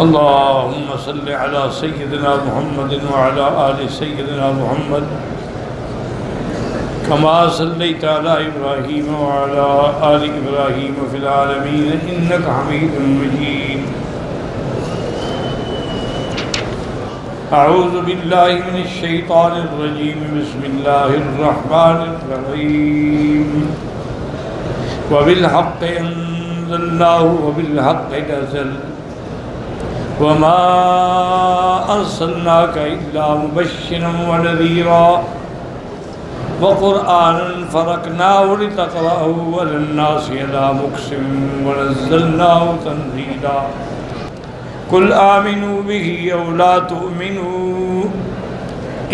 اللهم صل على سيدنا محمد وعلى آل سيدنا محمد كما صليت على إبراهيم وعلى آل إبراهيم في العالمين إنك حميد مجيد. أعوذ بالله من الشيطان الرجيم. بسم الله الرحمن الرحيم. وبالحق أنزلناه وبالحق نزل وما أرسلناك إلا مبشرا ونذيرا وقرآنا فرقناه لتقرأه على الناس على مكث ونزلناه تنزيلا. قل آمنوا به أو لا تؤمنوا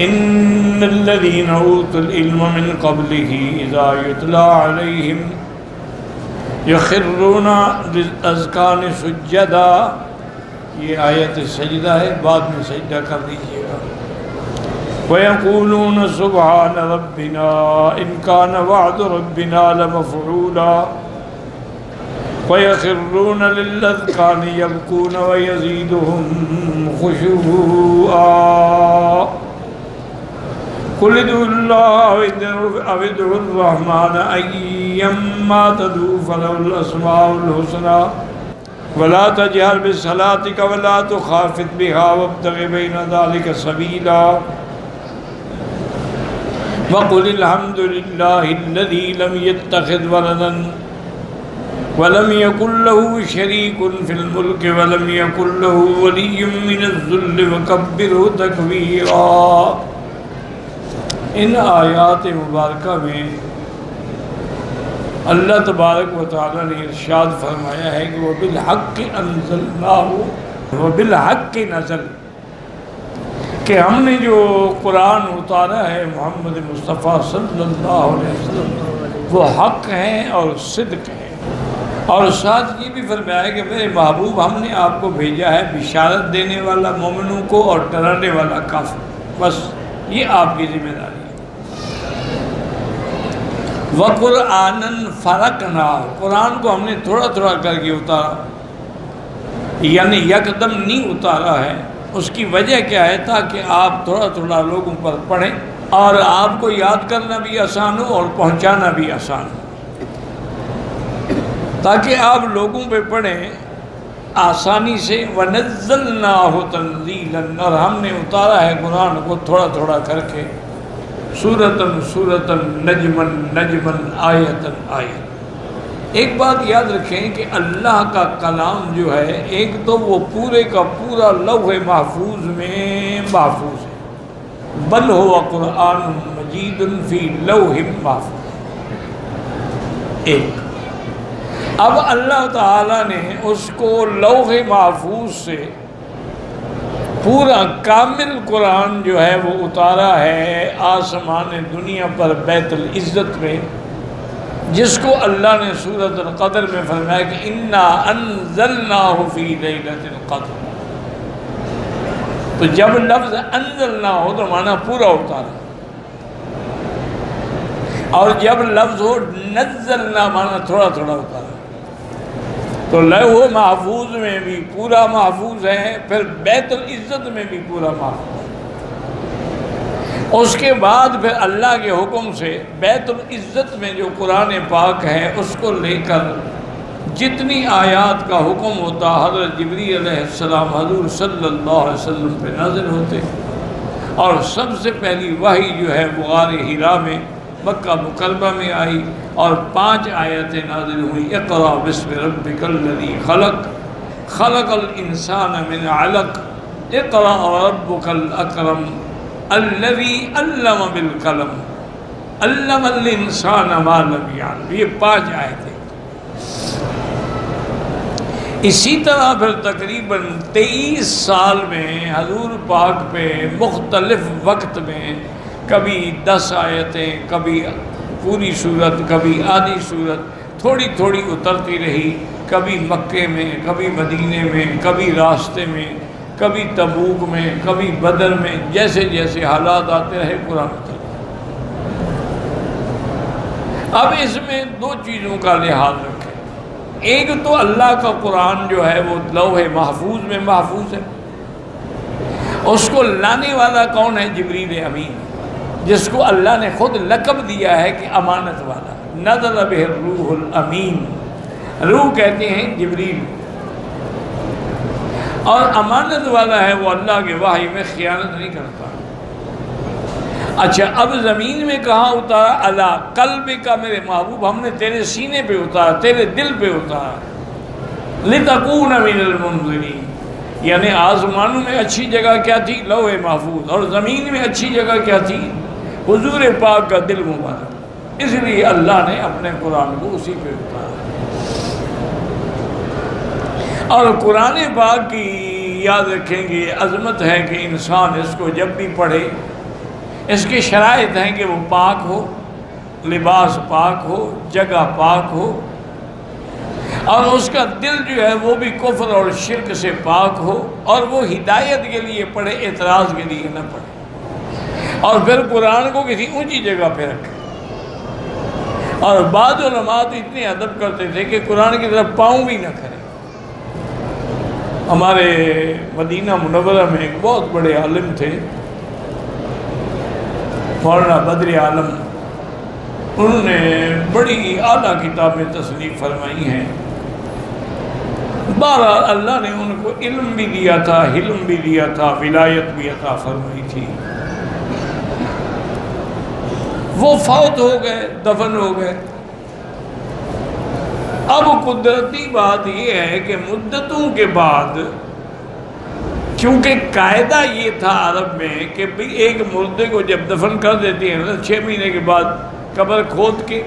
إن الذين أوتوا العلم من قبله إذا يتلى عليهم يخرون للأذقان سجدا. یہ آیت سجدہ ہے، بعد میں سجدہ کر دیجئے گا. وَيَقُولُونَ سُبْحَانَ رَبِّنَا إِنْ كَانَ وَعْدُ رَبِّنَا لَمَفْعُولًا وَيَخِرُّونَ لِلْأَذْقَانِ يَبْكُونَ وَيَزِيدُهُمْ خُشُوعًا. قُلِ ادْعُوا اللَّهَ أَوِ ادْعُوا الرَّحْمَنَ أَيًّمَّا تَدْعُوا فَلَهُ الْأَسْمَاءُ الْحُسْنَى ولا تجهر بصلاتك ولا تخافت بها وابتغ بين ذلك سبيلا. وقل الحمد لله الذي لم يتخذ ولدا ولم يكن له شريك في الملك ولم يكن له ولي من الذل وكبره تكبيرا. ان آیات مبارکہ میں اللہ تبارک و تعالی نے ارشاد فرمایا ہے کہ وہ بالحق انزلناہ وہ بالحق نزل، کہ ہم نے جو قرآن اتارا ہے محمد مصطفیٰ صلی اللہ علیہ وسلم وہ حق ہیں اور صدق ہیں. اور ساتھ یہ بھی فرمایا ہے کہ میرے محبوب ہم نے آپ کو بھیجا ہے بشارت دینے والا مومنوں کو اور ڈرانے والا کافر. بس یہ آپ کی ذمہ داری ہے. وَقُرْآنًا فَرَقْنَاهُ، قرآن کو ہم نے تھوڑا تھوڑا کر کے اتارا، یعنی یکدم نہیں اتارا ہے. اس کی وجہ کیا ہے؟ تاکہ آپ تھوڑا تھوڑا لوگوں پر پڑھیں اور آپ کو یاد کرنا بھی آسان ہو اور پہنچانا بھی آسان ہو، تاکہ آپ لوگوں پہ پڑھیں آسانی سے. وَنَزَّلْنَاهُ تَنزِيلًا، اور ہم نے اتارا ہے قرآن کو تھوڑا تھوڑا کر کے، سورتاً سورتاً نجماً نجماً آیتاً آیت. ایک بات یاد رکھیں کہ اللہ کا کلام جو ہے ایک تو وہ پورے کا پورا لوح محفوظ میں محفوظ ہے، بل ہوا قرآن مجید فی لوح محفوظ. ایک اب اللہ تعالیٰ نے اس کو لوح محفوظ سے پورا کامل قرآن جو ہے وہ اتارا ہے آسمان دنیا پر بیت العزت میں، جس کو اللہ نے سورۃ القدر میں فرمایا کہ انا انزلناہ فی لیلۃ القدر. تو جب لفظ انزلنا ہو تو معنی پورا اتارا، اور جب لفظ ہو نزلنا معنی تھوڑا تھوڑا اتارا. تو لوح محفوظ میں بھی پورا محفوظ ہے، پھر بیت العزت میں بھی پورا محفوظ. اس کے بعد پھر اللہ کے حکم سے بیت العزت میں جو قرآن پاک ہے اس کو لے کر جتنی آیات کا حکم ہوتا حضرت جبریل علیہ السلام حضور صلی اللہ علیہ وسلم پہ نازل ہوتے. اور سب سے پہلی وحی جو ہے وہ غار حرا میں مکہ مکرمہ میں آئی، اور 5 آیتیں نازل ہوئی. اقرأ بسم ربک الذی خلق خلق الانسان من علق اقرأ وربک الاکرم الذی علم بالقلم علم الانسان ما لم یعلم. یہ 5 آیتیں. اسی طرح پھر تقریباً 23 سال میں حضور پاک پہ مختلف وقت میں کبھی 10 آیتیں، کبھی پوری صورت، کبھی آدھی صورت تھوڑی تھوڑی اترتی رہی، کبھی مکے میں، کبھی مدینے میں، کبھی راستے میں، کبھی تبوک میں، کبھی بدر میں، جیسے جیسے حالات آتے رہے قرآن اترتا. اب اس میں 2 چیزوں کا لحاظ رکھیں. ایک تو اللہ کا قرآن جو ہے وہ لوح محفوظ میں محفوظ ہے، اس کو لانے والا کون ہے؟ جبریل امین، جس کو اللہ نے خود لقب دیا ہے کہ امانت والا، نزل بہ الروح الامین، روح کہتے ہیں جبریل، اور امانت والا ہے وہ اللہ کے وحی میں خیانت نہیں کرتا۔ اچھا اب زمین میں کہاں اتارا؟ اللہ قلبک، میرے محبوب ہم نے تیرے سینے پہ اتارا، تیرے دل پہ اتارا، لتکون من المنذرین، یعنی آسمانوں میں اچھی جگہ کیا تھی؟ لوح محفوظ، اور زمین میں اچھی جگہ کیا تھی؟ حضور پاک کا دل مبارک، اس لیے اللہ نے اپنے قرآن کو اسی پہ اتارا۔ اور قرآن پاک کی یاد رکھیں گے عظمت ہے کہ انسان اس کو جب بھی پڑھے، اس کی شرائط ہیں کہ وہ پاک ہو، لباس پاک ہو، جگہ پاک ہو، اور اس کا دل جو ہے وہ بھی کفر اور شرک سے پاک ہو، اور وہ ہدایت کے لیے پڑھے، اعتراض کے لیے نہ پڑھے، اور پھر قرآن کو کسی اونچی جگہ پہ رکھے۔ اور بعض علماء تو اتنے ادب کرتے تھے کہ قرآن کی طرف پاؤں بھی نہ کریں۔ ہمارے مدینہ منورہ میں ایک بہت بڑے عالم تھے، مولانا بدر عالم، انہوں نے بڑی اعلیٰ کتابیں تصنیف فرمائی ہیں۔ بہرحال اللہ نے ان کو علم بھی دیا تھا، حلم بھی دیا تھا، ولایت بھی عطا فرمائی تھی۔ وہ فوت ہو گئے، دفن ہو گئے۔ اب قدرتی بات یہ ہے کہ مدتوں کے بعد، کیونکہ قاعدہ یہ تھا عرب میں کہ ایک مردے کو جب دفن کر دیتے ہیں 6 مہینے کے بعد قبر کھود کے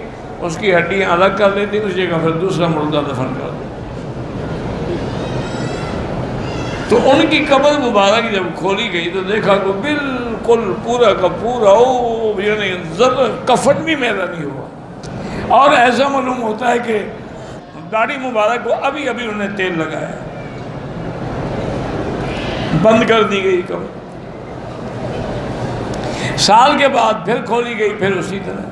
اس کی ہڈیاں الگ کر لیتے ہیں، اس جگہ پھر دوسرا مردہ دفن کر دیتے۔ تو ان کی قبر مبارک جب کھولی گئی تو دیکھا کہ بالکل پورا کا پورا یعنی ذرا کفن بھی میلا نہیں ہوا، اور ایسا معلوم ہوتا ہے کہ داڑھی مبارک کو ابھی انہوں نے تیل لگایا، بند کر دی گئی قبر۔ سال کے بعد پھر کھولی گئی، پھر اسی طرح،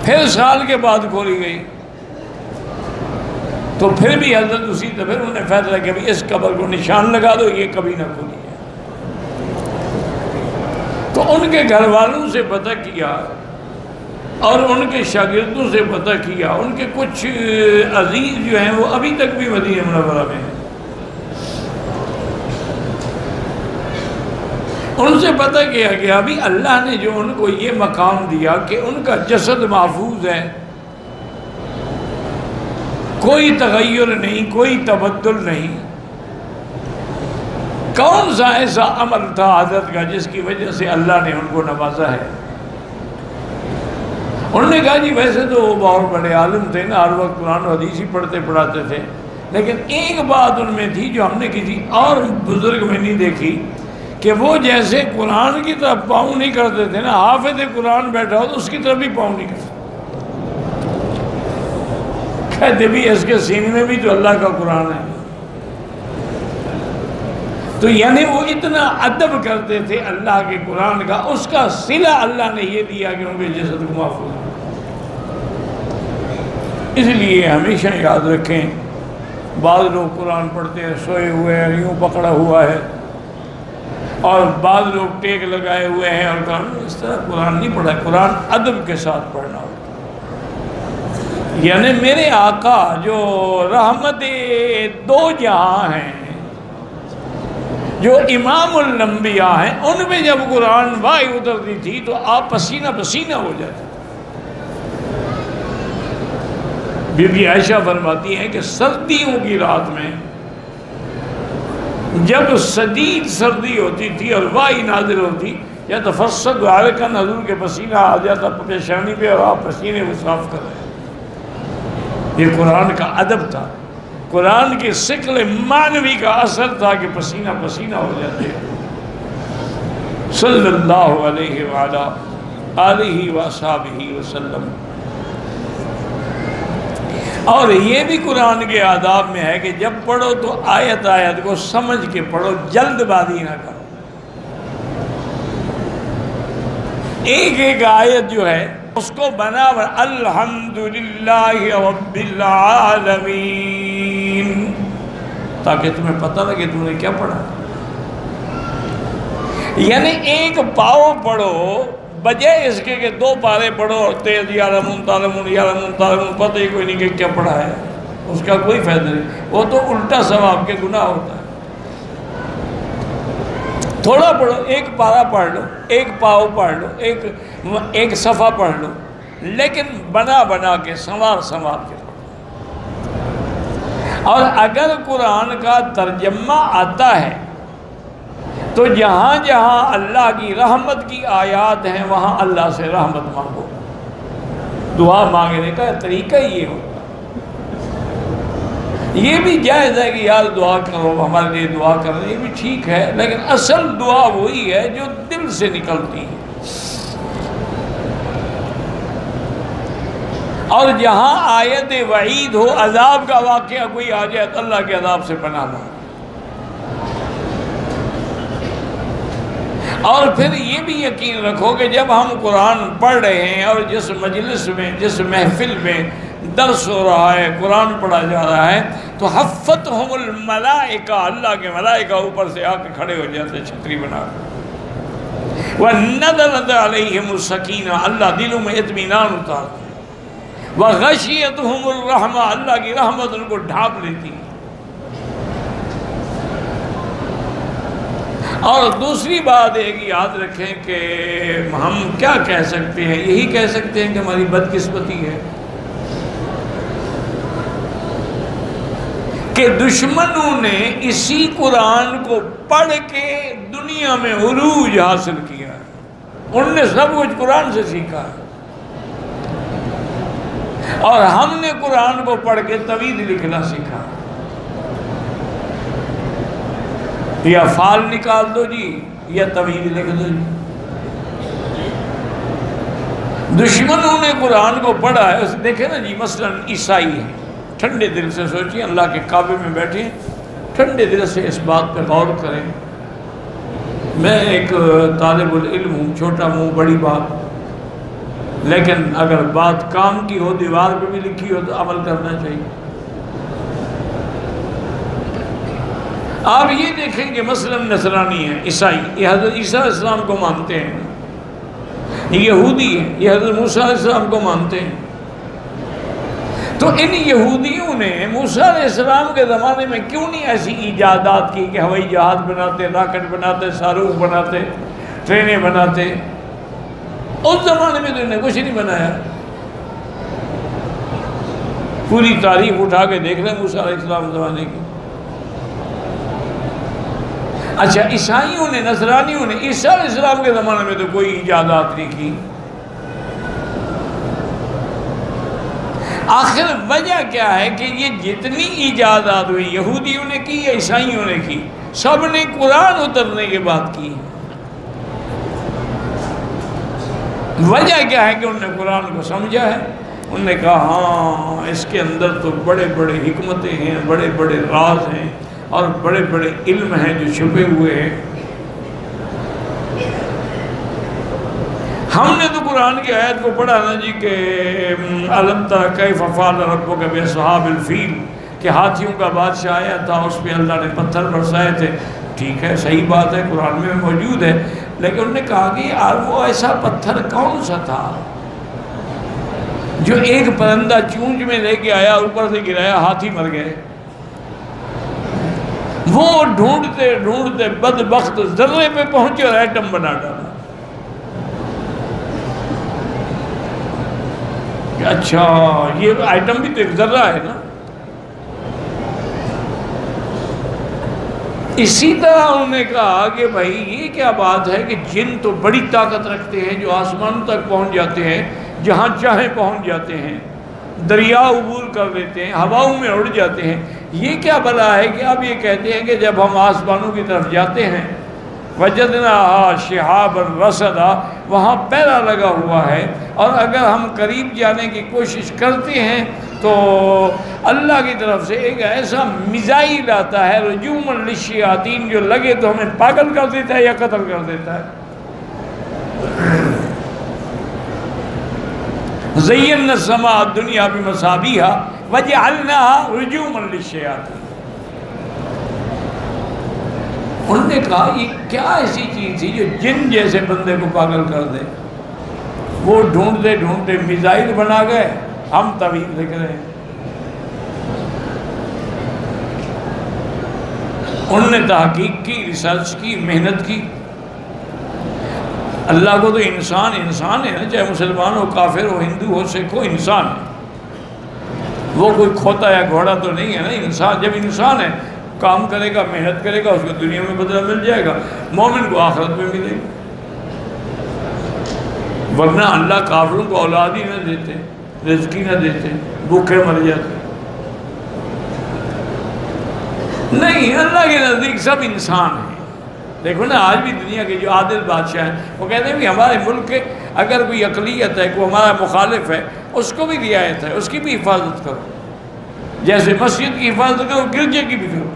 پھر سال کے بعد کھولی گئی تو پھر بھی حضرت اسی طرح، پھر انہوں نے فیصلہ کیا کہ اس قبر کو نشان لگا دو، یہ کبھی نہ کھولی ہے۔ تو ان کے گھر والوں سے پتہ کیا اور ان کے شاگردوں سے پتہ کیا، ان کے کچھ عزیز جو ہیں وہ ابھی تک بھی مدینہ منورہ میں ہیں، ان سے پتہ کیا کہ ابھی اللہ نے جو ان کو یہ مقام دیا کہ ان کا جسد محفوظ ہے، کوئی تغیر نہیں، کوئی تبدل نہیں، کون سا ایسا عمل تھا حضرت کا جس کی وجہ سے اللہ نے ان کو نوازا ہے؟ انہوں نے کہا جی ویسے تو وہ بہت بڑے عالم تھے نا، ہر وقت قرآن و حدیث ہی پڑھتے پڑھاتے تھے، لیکن ایک بات ان میں تھی جو ہم نے کسی اور بزرگ میں نہیں دیکھی، کہ وہ جیسے قرآن کی طرف پاؤں نہیں کرتے تھے نا، حافظ قرآن بیٹھا ہو تو اس کی طرف بھی پاؤں نہیں کرتے، کہتے بھی اس کے سینے میں بھی تو اللہ کا قرآن ہے۔ تو یعنی وہ اتنا ادب کرتے تھے اللہ کے قرآن کا، اس کا صلہ اللہ نے یہ دیا کہ ان کے جسد کو محفوظ ہے۔ اس لیے ہمیشہ یاد رکھیں، بعض لوگ قرآن پڑھتے ہیں سوئے ہوئے ہیں، یوں پکڑا ہوا ہے، اور بعض لوگ ٹیک لگائے ہوئے ہیں، اور اس طرح قرآن نہیں پڑھا، قرآن ادب کے ساتھ پڑھنا ہوتا۔ یعنی میرے آقا جو رحمت دو جہاں ہیں، جو امام الانبیاء ہیں، ان میں جب قرآن وحی اترتی تھی تو آپ پسینہ پسینہ ہو جاتے۔ بی بی عائشہ فرماتی ہیں کہ سردیوں کی رات میں جب شدید سردی ہوتی تھی اور وحی نازل ہوتی، یا تفسد عرقاً، حضور کے پسینہ آ جاتا پیشانی پہ اور آپ پسینے کو صاف کر رہے ہیں۔ یہ قرآن کا ادب تھا، قرآن کی شکل معنوی کا اثر تھا کہ پسینہ پسینہ ہو جاتے ہیں۔ صلی اللہ علیہ وآلہ آلہ وصحبہ وسلم۔ اور یہ بھی قرآن کے آداب میں ہے کہ جب پڑھو تو آیت آیت کو سمجھ کے پڑھو، جلد بازی نہ کرو۔ ایک ایک آیت جو ہے اس کو بنا الحمدللہ رب العالمین، تاکہ تمہیں پتہ لگے تم نے کیا پڑھا۔ یعنی ایک پاؤ پڑھو بجائے اس کے کہ دو پارے پڑھو اور تیز یعلمون تعلمون یعلمون تعلمون، پتہ ہی کوئی نہیں کہ کیا پڑھا ہے، اس کا کوئی فائدہ نہیں، وہ تو الٹا ثواب کے گناہ ہوتا ہے۔ تھوڑا پڑھو، ایک پارا پڑھ لو، ایک پاؤ پڑھ لو، ایک صفحہ پڑھ لو، لیکن بنا بنا کے سنوار سنوار کے۔ اور اگر قرآن کا ترجمہ آتا ہے تو جہاں جہاں اللہ کی رحمت کی آیات ہیں وہاں اللہ سے رحمت مانگو۔ دعا مانگنے کا طریقہ یہ ہوتا ہے۔ یہ بھی جائز ہے کہ یار دعا کرو، ہمارے لیے دعا کرو، یہ بھی ٹھیک ہے، لیکن اصل دعا وہی ہے جو دل سے نکلتی ہے۔ اور جہاں آیت وعید ہو، عذاب کا واقعہ کوئی آ جائے تو اللہ کے عذاب سے پناہ مانگو۔ اور پھر یہ بھی یقین رکھو کہ جب ہم قرآن پڑھ رہے ہیں اور جس مجلس میں، جس محفل میں درس ہو رہا ہے، قرآن پڑھا جا رہا ہے، تو حفتہم الملائکہ، اللہ کے ملائکہ اوپر سے آ کے کھڑے ہو جاتے چھتری بنا کر، وَنَزَلَتْ عَلَيْهِمُ السَّكِینَةُ، اللہ دلوں میں اطمینان اتارتے، وَغَشِيَتْهُمُ الرَّحْمَةُ، اللہ کی رحمت ان کو ڈھانپ لیتی۔ اور دوسری بات ایک یاد رکھیں کہ ہم کیا کہہ سکتے ہیں، یہی کہہ سکتے ہیں کہ ہماری بدقسمتی ہے کہ دشمنوں نے اسی قرآن کو پڑھ کے دنیا میں عروج حاصل کیا ہے، انہوں نے سب کچھ قرآن سے سیکھا ہے، اور ہم نے قرآن کو پڑھ کے طویل لکھنا سیکھا۔ یا فال نکال دو جی، یا طویل لکھ دو جی۔ دشمنوں نے قرآن کو پڑھا ہے، دیکھیں نا جی، مثلا عیسائی ہیں، ٹھنڈے دل سے سوچیں، اللہ کے کعبے میں بیٹھیں، ٹھنڈے دل سے اس بات پہ غور کریں۔ میں ایک طالب العلم ہوں، چھوٹا منہ بڑی بات، لیکن اگر بات کام کی ہو، دیوار پہ بھی لکھی ہو تو عمل کرنا چاہیے۔ آپ یہ دیکھیں کہ مثلا نصرانی ہیں، عیسائی، یہ حضرت عیسیٰ علیہ السلام کو مانتے ہیں، یہودی ہیں، یہ حضرت موسیٰ علیہ السلام کو مانتے ہیں۔ تو ان یہودیوں نے موسیٰ علیہ السلام کے زمانے میں کیوں نہیں ایسی ایجادات کی کہ ہوائی جہاز بناتے، راکٹ بناتے، صاروخ بناتے، ٹرینیں بناتے؟ اس زمانے میں تو انہیں کچھ نہیں بنایا۔ پوری تاریخ اٹھا کے دیکھ لیں موسیٰ علیہ السلام زمانے کی۔ اچھا، عیسائیوں نے، نصرانیوں نے عیسیٰ علیہ السلام کے زمانے میں تو کوئی ایجادات نہیں کی۔ آخر وجہ کیا ہے کہ یہ جتنی ایجادات ہوئی یہودیوں نے کی یا عیسائیوں نے کی، سب نے قرآن اترنے کے بعد کی۔ وجہ کیا ہے کہ انہوں نے قرآن کو سمجھا ہے، انہوں نے کہا ہاں اس کے اندر تو بڑے بڑے حکمتیں ہیں، بڑے بڑے راز ہیں اور بڑے بڑے علم ہیں جو چھپے ہوئے ہیں۔ ہم نے تو قرآن کی آیت کو پڑھا نا جی کہ الم تر کیف فعل ربک باصحاب الفیل، کہ ہاتھیوں کا بادشاہ آیا تھا، اس پہ اللہ نے پتھر برسائے تھے۔ ٹھیک ہے، صحیح بات ہے، قرآن میں موجود ہے، لیکن انہوں نے کہا کہ یار وہ ایسا پتھر کون سا تھا جو ایک پرندہ چونچ میں لے کے آیا، اوپر سے گرایا، ہاتھی مر گئے۔ وہ ڈھونڈتے ڈھونڈتے بدبخت ذرے پہ پہنچے اور ایٹم بنا ڈالا۔ اچھا، یہ ایٹم بھی تو ایک ذرہ ہے نا۔ اسی طرح انہوں نے کہا کہ بھائی یہ کیا بات ہے کہ جن تو بڑی طاقت رکھتے ہیں، جو آسمانوں تک پہنچ جاتے ہیں، جہاں چاہیں پہنچ جاتے ہیں، دریا عبور کر لیتے ہیں، ہواؤں میں اڑ جاتے ہیں، یہ کیا بلا ہے کہ آپ یہ کہتے ہیں کہ جب ہم آسمانوں کی طرف جاتے ہیں وجدناہا شہابا رصدا، وہاں پیرا لگا ہوا ہے، اور اگر ہم قریب جانے کی کوشش کرتے ہیں تو اللہ کی طرف سے ایک ایسا میزائل آتا ہے رجوما للشیاطین، جو لگے تو ہمیں پاگل کر دیتا ہے یا قتل کر دیتا ہے۔ وَزَيَّنَّا السَّمَاءَ الدُّنْيَا بِمَصَابِيحَ وَجَعَلْنَاهَا رُجُومًا لِلشَّيَاطِينِ۔ انہوں نے کہا یہ کیا ایسی چیز تھی جو جن جیسے بندے کو پاگل کر دے؟ وہ ڈھونڈتے ڈھونڈتے میزائل بنا گئے، ہم طویل لکھ رہے ہیں۔ انہوں نے تحقیق کی، ریسرچ کی، محنت کی۔ اللہ کو تو انسان انسان ہے نا، چاہے مسلمان ہو، کافر ہو، ہندو ہو، سکھ ہو، انسان ہے۔ وہ کوئی کھوتا یا گھوڑا تو نہیں ہے نا، انسان جب انسان ہے کام کرے گا، محنت کرے گا، اس کو دنیا میں بدلہ مل جائے گا، مومن کو آخرت میں ملے گا۔ ورنہ اللہ کافروں کو اولاد ہی نہ دیتے، رزق ہی نہ دیتے، بھوکے مر جاتے۔ نہیں، اللہ کے نزدیک سب انسان ہیں۔ دیکھو نا، آج بھی دنیا کے جو عادل بادشاہ ہیں وہ کہتے ہیں کہ ہمارے ملک کے اگر کوئی اقلیت ہے، کوئی ہمارا مخالف ہے، اس کو بھی رعایت ہے، اس کی بھی حفاظت کرو، جیسے مسجد کی حفاظت کرو، گرجے کی بھی کرو،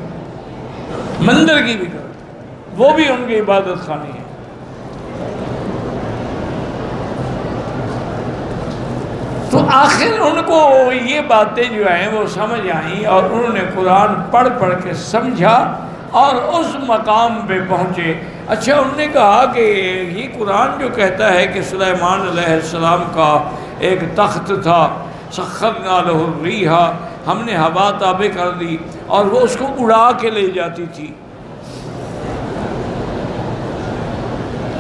مندر کی بھی کرو، وہ بھی ان کی عبادت خانے ہے۔ تو آخر ان کو یہ باتیں جو ہیں وہ سمجھ آئیں اور انہوں نے قرآن پڑھ پڑھ کے سمجھا اور اس مقام پہ پہنچے۔ اچھا، انہوں نے کہا کہ یہ قرآن جو کہتا ہے کہ سلیمان علیہ السلام کا ایک تخت تھا، سخرنا لہ الریح، ہم نے ہوا تابع کر دی اور وہ اس کو اڑا کے لے جاتی تھی،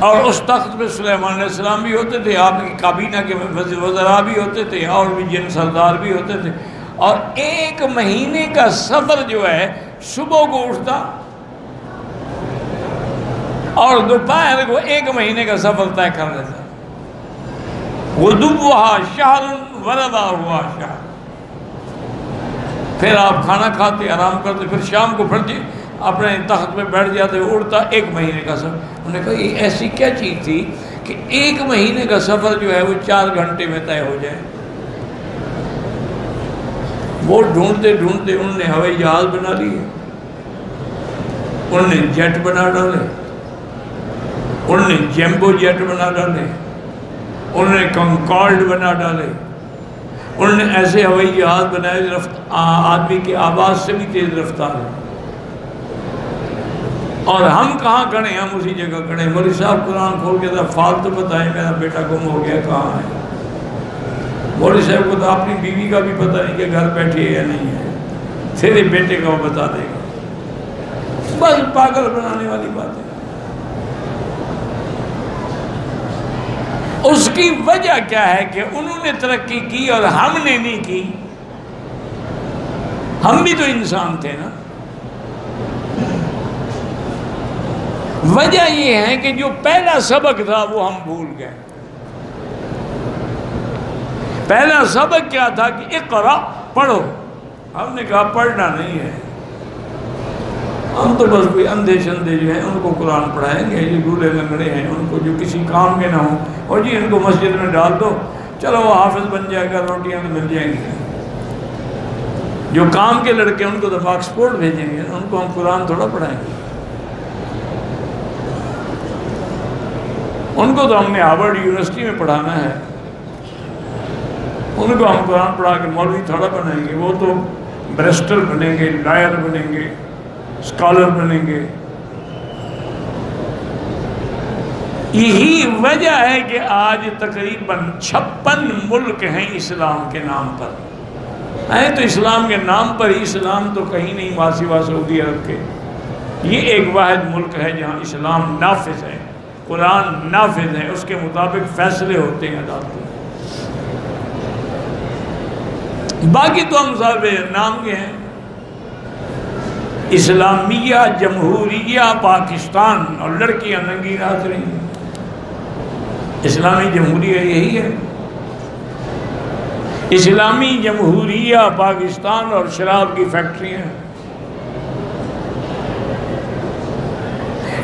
اور اس تخت پہ سلیمان علیہ السلام بھی ہوتے تھے، آپ کی کابینہ کے وزراء بھی ہوتے تھے اور بھی جن سردار بھی ہوتے تھے، اور ایک مہینے کا سفر جو ہے صبح کو اٹھتا اور دوپہر کو ایک مہینے کا سفر طے کر لیتا، غدوها شہر ورواها شہر۔ پھر آپ کھانا کھاتے، آرام کرتے، پھر شام کو پھر اپنے تخت پہ بیٹھ جاتے، اڑتا ایک مہینے کا سفر۔ انہوں نے کہا یہ ایسی کیا چیز تھی کہ ایک مہینے کا سفر جو ہے وہ 4 گھنٹے میں طے ہو جائے؟ وہ ڈھونڈتے ڈھونڈتے انہوں نے ہوائی جہاز بنا لیے، انہوں نے جیٹ بنا ڈالے، انہوں نے جیمبو جیٹ بنا ڈالے، انہوں نے کنکارڈ بنا ڈالے، انہوں نے ایسے ہوائی جہاز بنائے آدمی کی آواز سے بھی تیز رفتار ہے۔ اور ہم کہاں کھڑے ہیں؟ ہم اسی جگہ کھڑے ہیں۔ مولوی صاحب قرآن کھول کے تھا فالتو بتائیں میرا بیٹا گم ہو گیا کہاں ہے۔ مولوی صاحب کو تو اپنی بیوی کا بھی پتہ نہیں کہ گھر بیٹھی ہے یا نہیں ہے، تیرے بیٹے کا وہ بتا دے گا۔ بس پاگل بنانے والی بات ہے۔ اس کی وجہ کیا ہے کہ انہوں نے ترقی کی اور ہم نے نہیں کی۔ ہم بھی تو انسان تھے نا۔ وجہ یہ ہے کہ جو پہلا سبق تھا وہ ہم بھول گئے۔ پہلا سبق کیا تھا کہ اقرا، پڑھو۔ ہم نے کہا پڑھنا نہیں ہے، ہم تو بس کوئی اندھے شندے جو ہیں ان کو قرآن پڑھائیں گے، جو ڈھولے لنگڑے ہیں ان کو جو کسی کام کے نہ ہوں، اور جی ان کو مسجد میں ڈال دو، چلو وہ حافظ بن جائے گا، روٹیاں تو مل جائیں گی۔ جو کام کے لڑکے ان کو تو آکسفورڈ بھیجیں گے، ان کو ہم قرآن تھوڑا پڑھائیں گے۔ ان کو تو ہم نے ہارورڈ یونیورسٹی میں پڑھانا ہے، ان کو ہم قرآن پڑھا کے مولوی تھوڑا بنائیں گے۔ وہ تو بیرسٹر بنیں گے، لائر بنیں گے، اسکالر بنیں گے۔ یہی وجہ ہے کہ آج تقریباً 56 ملک ہیں اسلام کے نام پر، ہیں تو اسلام کے نام پر ہی، اسلام تو کہیں نہیں ماں سوا سعودی عرب کے۔ یہ ایک واحد ملک ہے جہاں اسلام نافذ ہے، قرآن نافذ ہے، اس کے مطابق فیصلے ہوتے ہیں عدالتوں۔ باقی تو ہم صاحب نام کے ہیں، اسلامیہ جمہوریہ پاکستان، اور لڑکیاں ننگی ناچ رہی ہیں۔ اسلامی جمہوریہ یہی ہے، اسلامی جمہوریہ پاکستان، اور شراب کی فیکٹریاں۔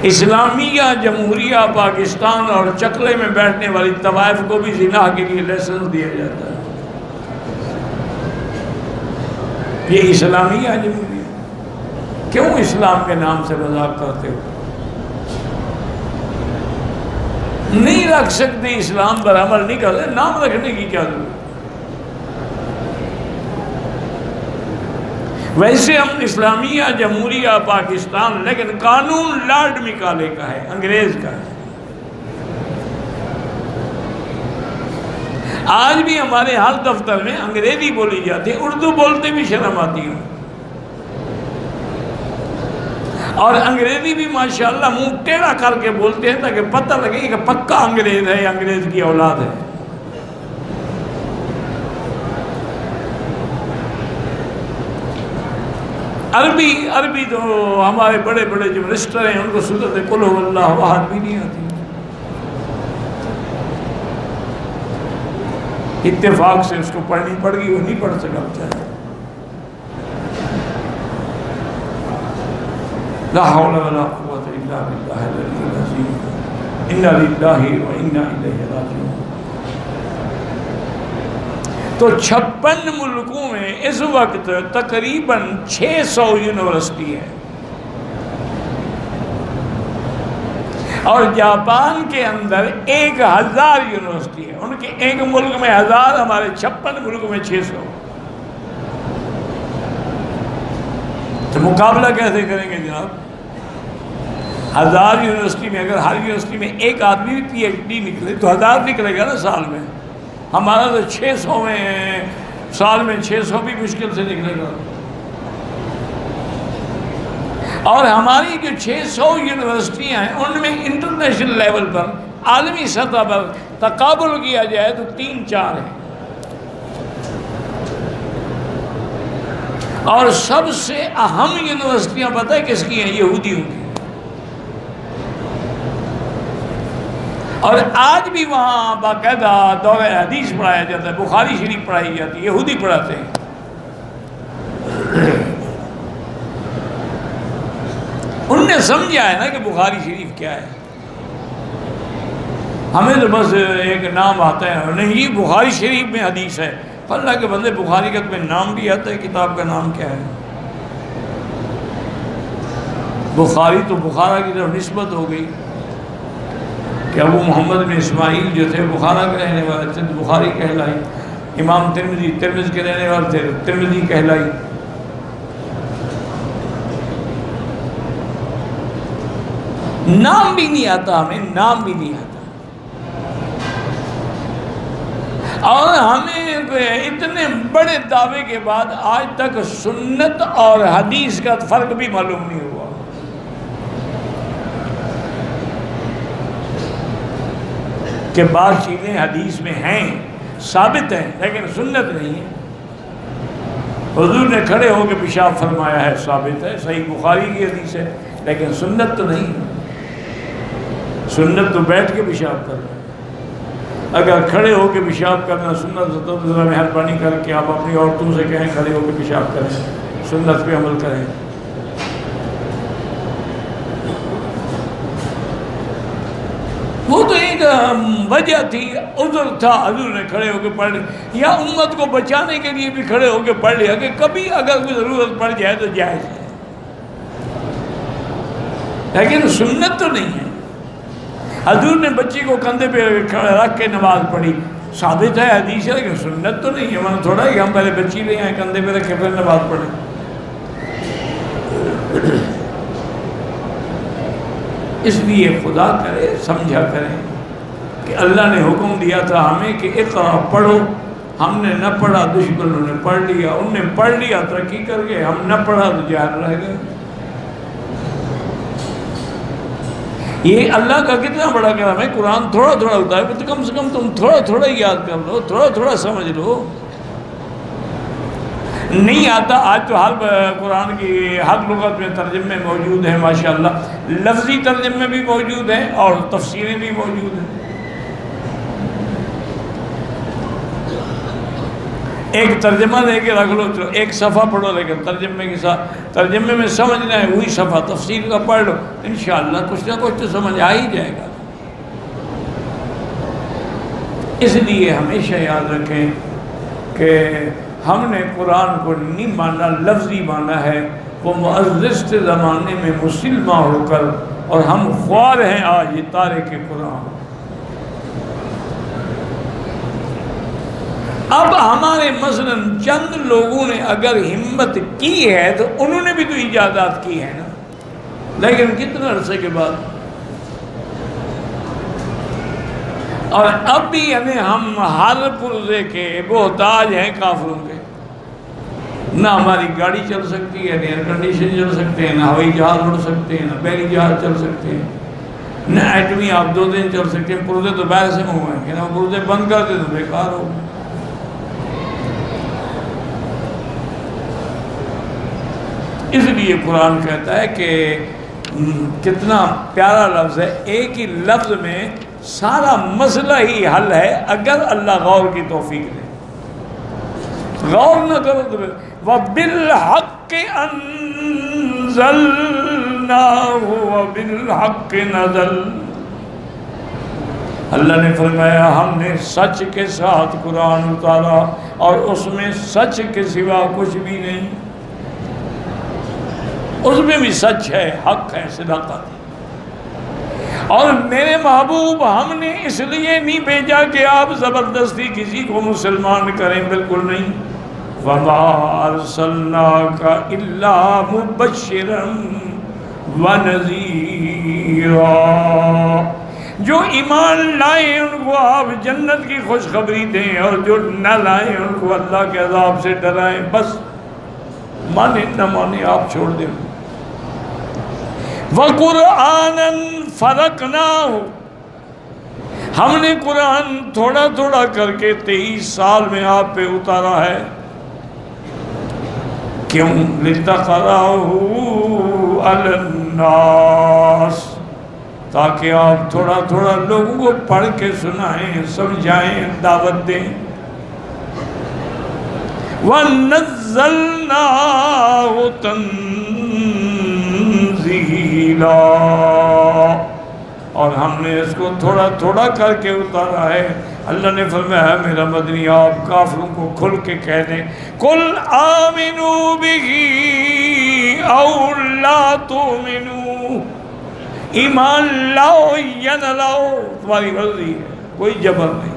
اسلامیہ جمہوریہ پاکستان اور چکلے میں بیٹھنے والی طوائف کو بھی زنا کے لیے لائسنس دیا جاتا ہے۔ یہ اسلامیہ جمہوریہ، کیوں اسلام کے نام سے مذاق کرتے ہو؟ نہیں رکھ سکتے، اسلام پر عمل نہیں کرتے، نام رکھنے کی کیا ضرورت؟ ویسے ہم اسلامیہ جمہوریہ پاکستان، لیکن قانون لارڈ مکالے کا ہے، انگریز کا ہے۔ آج بھی ہمارے ہر دفتر میں انگریزی بولی جاتی ہے، اردو بولتے بھی شرم آتی ہوں، اور انگریزی بھی ماشاءاللہ منہ ٹیڑھا کر کے بولتے ہیں تاکہ پتہ لگے کہ پکا انگریز ہے، انگریز کی اولاد ہے۔ عربی تو ہمارے بڑے بڑے جو منسٹر ہیں ان کو سورۃ قل هو اللہ احد بھی نہیں آتی، اتفاق سے اس کو پڑھنی پڑ گئی، وہ نہیں پڑھ سکا بیچارہ۔ لا حول ولا قوة الا باللہ العلی العظیم، انا للہ و انا الیہ راجعون۔ تو 56 ملکوں میں اس وقت تقریباً 600 یونیورسٹی ہے، اور جاپان کے اندر 1000 یونیورسٹی ہے۔ ان کے ایک ملک میں 1000، ہمارے 56 ملک میں 600۔ تو مقابلہ کیسے کریں گے جناب؟ 1000 یونیورسٹی میں اگر ہر یونیورسٹی میں ایک آدمی بھی پی ایچ ڈی نکلے تو 1000 نکلے گا نا سال میں۔ ہمارا تو 600 میں، سال میں 600 بھی مشکل سے نکلے گا۔ اور ہماری جو 600 یونیورسٹیاں ہیں ان میں انٹرنیشنل لیول پر، عالمی سطح پر تقابل کیا جائے تو 3-4 ہیں، اور سب سے اہم یونیورسٹیاں پتہ ہے کس کی ہیں؟ یہودیوں کی۔ اور آج بھی وہاں باقاعدہ دور حدیث پڑھایا جاتا ہے، بخاری شریف پڑھائی جاتی ہے، یہودی پڑھاتے ہیں۔ ان نے سمجھا ہے نا کہ بخاری شریف کیا ہے، ہمیں تو بس ایک نام آتا ہے، نہیں یہ بخاری شریف میں حدیث ہے، اللہ کے بندے بخاری کا تمہیں نام بھی آتا ہے، کتاب کا نام کیا ہے؟ بخاری تو بخارا کی طرف نسبت ہو گئی کہ ابو محمد بن اسماعیل جو تھے بخارا کے رہنے والے تھے، بخاری کہلائی۔ امام ترمذی کے رہنے والے تھے، ترمذی کہلائی۔ نام بھی نہیں آتا ہمیں، نام بھی نہیں آتا، اور ہمیں اتنے بڑے دعوے کے بعد آج تک سنت اور حدیث کا فرق بھی معلوم نہیں ہوا۔ کہ بعض چیزیں حدیث میں ہیں، ثابت ہیں، لیکن سنت نہیں ہے۔ حضور نے کھڑے ہو کے پیشاب فرمایا ہے، ثابت ہے، صحیح بخاری کی حدیث ہے، لیکن سنت تو نہیں ہے۔ سنت تو بیٹھ کے پیشاب کرنا ہے، اگر کھڑے ہو کے پیشاب کرنا سنت ہے تو ذرا مہربانی کر کے آپ اپنی عورتوں سے کہیں کھڑے ہو کے پیشاب کریں، سنت پہ عمل کریں۔ وہ تو ایک وجہ تھی، عذر تھا، حضور نے کھڑے ہو کے پڑھ لیا، یا امت کو بچانے کے لیے بھی کھڑے ہو کے پڑھ لیا کہ کبھی اگر کوئی ضرورت پڑ جائے تو جائز ہے، لیکن سنت تو نہیں ہے۔ حضور نے بچی کو کندھے پہ رکھ کے نماز پڑھی، ثابت ہے، حدیث ہے، لیکن سنت تو نہیں ہے۔ وہاں تھوڑا کہ ہم پہلے بچی لے آئیں، کندھے پہ رکھ کے پھر نماز پڑھیں۔ اس لیے خدا کرے سمجھا کریں کہ اللہ نے حکم دیا تھا ہمیں کہ اقرا پڑھو، ہم نے نہ پڑھا، دشمنوں نے پڑھ لیا، ان نے پڑھ لیا ترقی کر گئے، ہم نہ پڑھا تو جاہل رہ گئے۔ یہ اللہ کا کتنا بڑا کرم ہے، قرآن تھوڑا تھوڑا ہوتا ہے تو کم سے کم تم تھوڑا تھوڑا یاد کر لو، تھوڑا تھوڑا سمجھ لو۔ نہیں آتا، آج تو ہر قرآن کی ہر لغت میں ترجمے موجود ہیں ماشاءاللہ، لفظی ترجمے بھی موجود ہیں اور تفسیریں بھی موجود ہیں۔ ایک ترجمہ لے کے رکھ لو، چلو ایک صفحہ پڑھو، لیکن ترجمے کے ساتھ، ترجمے میں سمجھنا ہے وہی صفحہ، تفسیر کا پڑھ لو، انشاءاللہ کچھ نہ کچھ تو سمجھ آ ہی جائے گا۔ اس لیے ہمیشہ یاد رکھیں کہ ہم نے قرآن کو نہیں مانا، لفظی مانا ہے، وہ معزز کے زمانے میں مسلمہ ہو کر، اور ہم خوار ہیں آج یہ تارک قرآن۔ اب ہمارے مثلاً چند لوگوں نے اگر ہمت کی ہے تو انہوں نے بھی تو ایجادات کی ہے نا، لیکن کتنے عرصے کے بعد. اور اب بھی یعنی ہم ہر پرزے کے محتاج ہیں کافروں کے. نہ ہماری گاڑی چل سکتی ہے، نہ ایئر کنڈیشن چل سکتے ہیں، نہ ہوائی جہاز اڑ سکتے ہیں، نہ بحری جہاز چل سکتے ہیں، نہ ایٹمی آپ 2 دن چل سکتے ہیں. پرزے تو باہر سے منگوائیں گے، نہ پرزے بند کر دیں تو بیکار ہو. اس لیے قرآن کہتا ہے کہ کتنا پیارا لفظ ہے، ایک ہی لفظ میں سارا مسئلہ ہی حل ہے اگر اللہ غور کی توفیق دے. غور نہ کرو تو وَبِالْحَقِّ أَنزَلْنَاهُ وَبِالْحَقِّ نَزَلَ. اللہ نے فرمایا ہم نے سچ کے ساتھ قرآن اتارا اور اس میں سچ کے سوا کچھ بھی نہیں. اس میں بھی سچ ہے، حق ہے، صداقت. اور میرے محبوب ہم نے اس لیے نہیں بھیجا کہ آپ زبردستی کسی کو مسلمان کریں، بالکل نہیں. وَمَا أَرْسَلْنَاكَ إِلَّا مُبَشِّرًا وَنَذِيرًا. جو ایمان لائیں ان کو آپ جنت کی خوشخبری دیں، اور جو نہ لائیں ان کو اللہ کے عذاب سے ڈرائیں. بس مانے نہ مانے آپ چھوڑ دیں. وَقُرْآنًا فَرَقْنَاهُ. ہم نے قرآن تھوڑا تھوڑا کر کے 23 سال میں آپ پہ اتارا ہے. کیوں؟ لِتَقْرَأَهُ عَلَى النَّاسِ. تاکہ آپ تھوڑا تھوڑا لوگوں کو پڑھ کے سنائیں، سمجھائیں، دعوت دیں. وَنَزَّلْنَاهُ تَنزِيلًا. اور ہم نے اس کو تھوڑا تھوڑا کر کے اتارا ہے. اللہ نے فرمایا میرا مدنی آپ کافروں کو کھل کے کہہ دیں قُلْ آمِنُوا بِهِ أَوْ لَا تُؤْمِنُوا. ایمان لاؤ یا نہ لاؤ تمہاری مرضی ہے، کوئی جبر نہیں.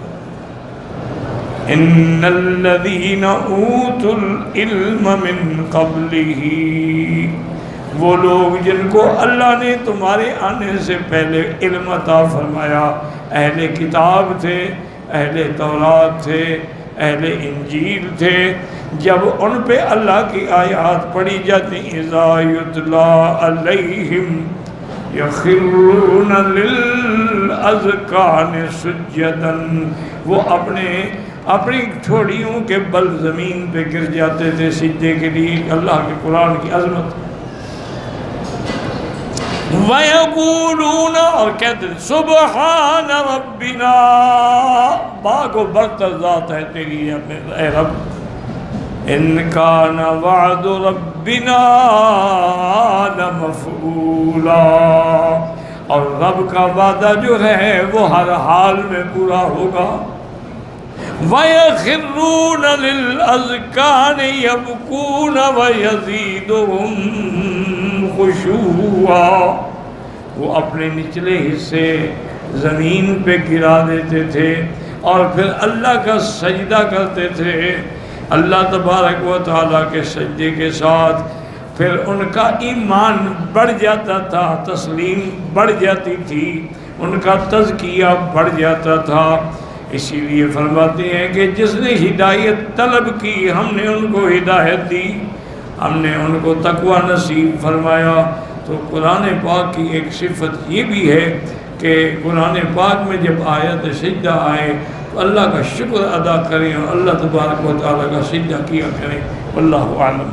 إِنَّ الَّذِينَ أُوتُوا الْعِلْمَ مِنْ قَبْلِهِ. وہ لوگ جن کو اللہ نے تمہارے آنے سے پہلے علم عطا فرمایا، اہل کتاب تھے، اہل تورات تھے، اہل انجیل تھے، جب ان پہ اللہ کی آیات پڑھی جاتی اذا یتلی علیہم یخرون للاذقان سجدا. وہ اپنی ٹھوڑیوں کے بل زمین پہ گر جاتے تھے سجدے کے لیے. اللہ کے قرآن کی عظمت. وَيَقُولُونَ. اور کہتے ہیں سبحان ربنا. باغ و برتر ذات ہے تیری اے رب. إِن كَانَ وَعْدُ رَبِّنَا لَمَفْعُولًا. اور رب کا وعدہ جو ہے وہ ہر حال میں پورا ہوگا. وَيَخِرُّونَ لِلْأَذْقَانِ يَبْكُونَ وَيَزِيدُهُمْ خُشُوعًا. وہ اپنے نچلے حصے زمین پہ گرا دیتے تھے اور پھر اللہ کا سجدہ کرتے تھے. اللہ تبارک و تعالیٰ کے سجدے کے ساتھ پھر ان کا ایمان بڑھ جاتا تھا، تسلیم بڑھ جاتی تھی، ان کا تزکیہ بڑھ جاتا تھا. اسی لیے فرماتے ہیں کہ جس نے ہدایت طلب کی ہم نے ان کو ہدایت دی، ہم نے ان کو تقوی نصیب فرمایا. تو قرآن پاک کی ایک صفت یہ بھی ہے کہ قرآن پاک میں جب آیت سجدہ آئے تو اللہ کا شکر ادا کریں اور اللہ تبارک و تعالیٰ کا سجدہ کیا کریں. واللہ اعلم.